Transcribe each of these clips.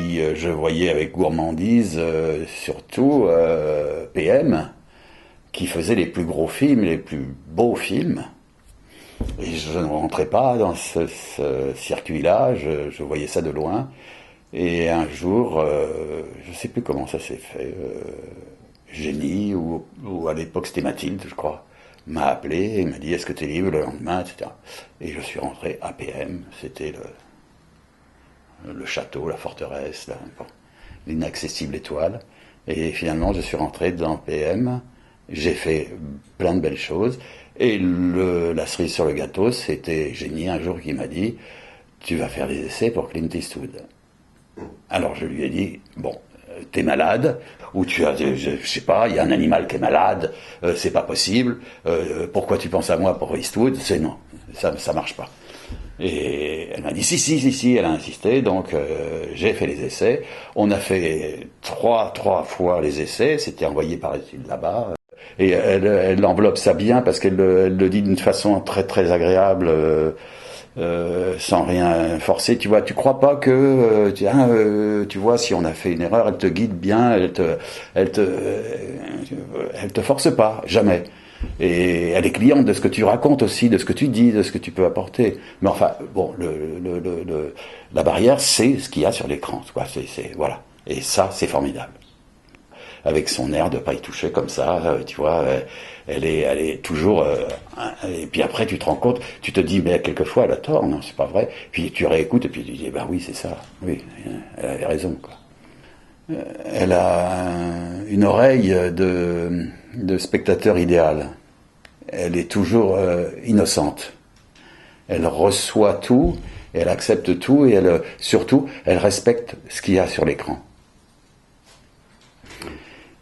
puis je voyais avec gourmandise surtout PM, qui faisait les plus gros films, les plus beaux films. Et je ne rentrais pas dans ce circuit-là, je voyais ça de loin. Et un jour, je ne sais plus comment ça s'est fait, Génie, ou à l'époque c'était Mathilde, je crois, m'a appelé et m'a dit est-ce que tu es libre le lendemain, etc. Et je suis rentré à PM, c'était le château, la forteresse, l'inaccessible étoile. Et finalement, je suis rentré dans PM, j'ai fait plein de belles choses. Et la cerise sur le gâteau, c'était Génie un jour qui m'a dit tu vas faire des essais pour Clint Eastwood. Alors je lui ai dit bon, t'es malade, ou tu as, je sais pas, il y a un animal qui est malade, c'est pas possible, pourquoi tu penses à moi pour Eastwood? C'est non, ça marche pas. Et elle m'a dit si, elle a insisté, donc j'ai fait les essais. On a fait trois fois les essais, c'était envoyé par étude là-bas. Et elle enveloppe ça bien parce qu'elle le dit d'une façon très très agréable, sans rien forcer. Tu vois, tu crois pas que tu vois, si on a fait une erreur, elle te guide bien, elle te force pas, jamais. Et elle est cliente de ce que tu racontes aussi, de ce que tu dis, de ce que tu peux apporter. Mais enfin, bon, la barrière, c'est ce qu'il y a sur l'écran, quoi. Voilà. Et ça, c'est formidable. Avec son air de pas y toucher comme ça, tu vois, elle est toujours. Et puis après, tu te rends compte, tu te dis, mais quelquefois, elle a tort, non, c'est pas vrai. Puis tu réécoutes et puis tu dis, bah oui, c'est ça, oui, elle avait raison, quoi. Elle a une oreille de spectateur idéal. Elle est toujours innocente. Elle reçoit tout, elle accepte tout et surtout, elle respecte ce qu'il y a sur l'écran.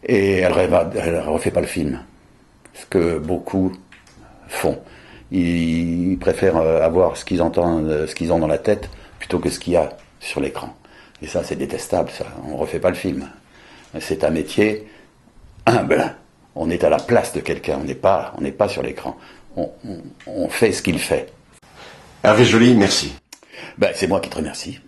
Et elle refait pas le film, ce que beaucoup font. Ils préfèrent avoir ce qu'ils entendent, ce qu'ils ont dans la tête, plutôt que ce qu'il y a sur l'écran. Et ça, c'est détestable, ça. On refait pas le film. C'est un métier humble. On est à la place de quelqu'un. On n'est pas sur l'écran. On fait ce qu'il fait. Hervé Joly, merci. Ben, c'est moi qui te remercie.